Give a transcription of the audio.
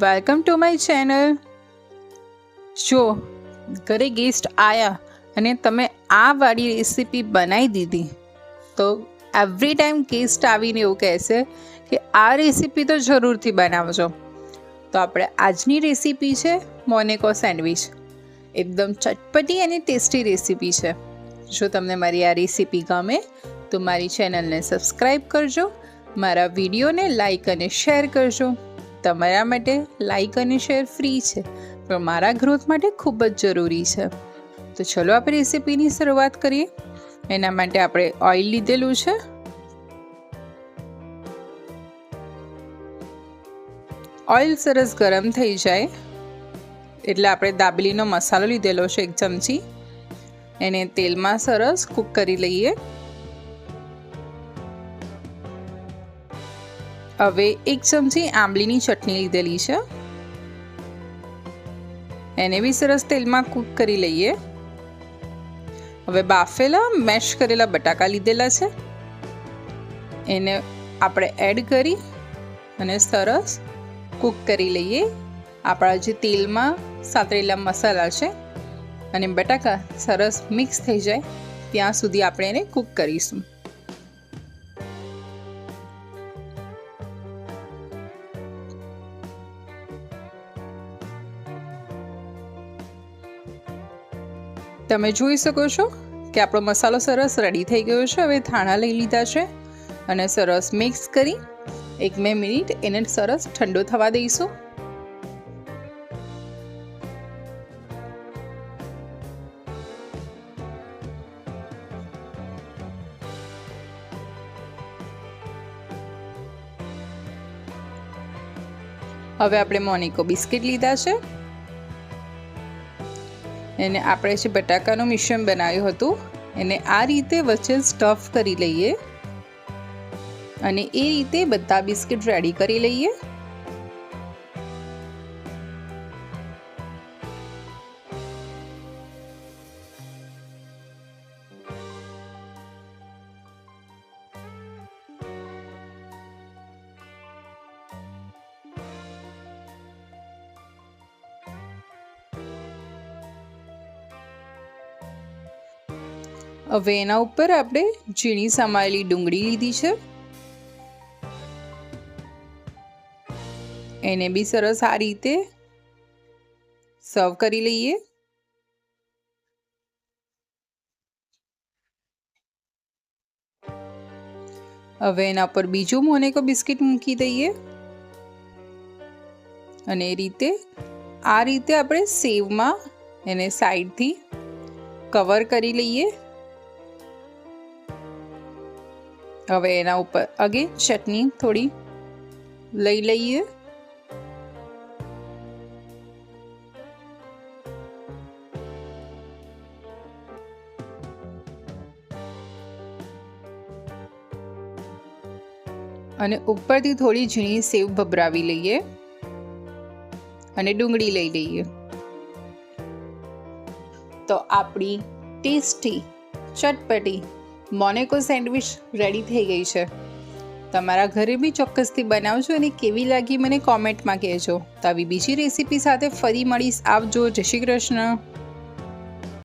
Welcome to my channel. જો ઘરે guest આવ્યા અને તમે આ વાળી રેસીપી બનાવી દીધી તો એવરી ટાઈમ ગેસ્ટ આવીને એવું કહેશે કે આ રેસીપી તો જરૂરથી બનાવજો. તો આપણે આજની રેસીપી છે મોનેકો સેન્ડવિચ. એકદમ ચટપટી અને ટેસ્ટી રેસીપી છે. જો તમને મારી આ રેસીપી ગમે તો મારી ચેનલને સબસ્ક્રાઈબ કરજો, મારા વિડીયોને લાઈક અને શેર કરજો. તમારા માટે લાઈક અને શેર ફ્રી છે પણ મારા ગ્રોથ માટે ખૂબ જ જરૂરી છે. તો ચલો આપણે રેસીપીની શરૂઆત કરીએ. એના માટે આપણે ઓઇલ લીધેલું છે. ઓઇલ સરસ ગરમ થઈ જાય એટલે આપણે દાબેલીનો મસાલો લીધેલો છે 1 ચમચી, એને તેલમાં સરસ કૂક કરી લઈએ. હવે 1 ચમચી આંબલીની ચટણી લીધેલી છે, એને બી સરસ તેલમાં કૂક કરી લઈએ. હવે બાફેલા મેશ કરેલા બટાકા લીધેલા છે, એને આપણે એડ કરી અને સરસ કૂક કરી લઈએ. આપણા જે તેલમાં સાતરેલા મસાલા છે અને બટાકા સરસ મિક્સ થઈ જાય ત્યાં સુધી આપણે એને કૂક કરીશું. તમે જોઈ શકો છો કે આપણો મસાલો સરસ રેડી થઈ ગયો છે. હવે ધાણા લઈ લીધા છે અને સરસ મિક્સ કરી 1-2 મિનિટ એને સરસ ઠંડો થવા દઈશું. હવે આપણે મોનેકો બિસ્કિટ લીધા છે, એને આપણે જે બટાકાનું મિશ્રણ બનાવ્યું હતું એને આ રીતે વચ્ચે સ્ટફ કરી લઈએ અને એ રીતે બધા બિસ્કિટ રેડી કરી લઈએ. હવે એના ઉપર આપણે ઝીણી સમારેલી ડુંગળી લીધી છે, એને બી સરસ આ રીતે સર્વ કરી લઈએ. હવે એના પર બીજું મોનેકો બિસ્કિટ મૂકી દઈએ અને એ રીતે આ રીતે આપણે સેવમાં એને સાઈડથી કવર કરી લઈએ. હવે એના ઉપર અગેન ચટણી થોડી લઈ લઈએ. અને ઉપરથી થોડી ઝીણી સેવ ભભરાવી લઈએ અને ડુંગળી લઈ લઈએ. તો આપણી ટેસ્ટી ચટપટી મોનેકો સેન્ડવિચ રેડી થઈ ગઈ છે. તમારા ઘરે બી ચોક્કસથી બનાવજો અને કેવી લાગી મને કોમેન્ટમાં કહેજો. તો આવી બીજી રેસીપી સાથે ફરી મળીશ. આવજો. જય શ્રી કૃષ્ણ.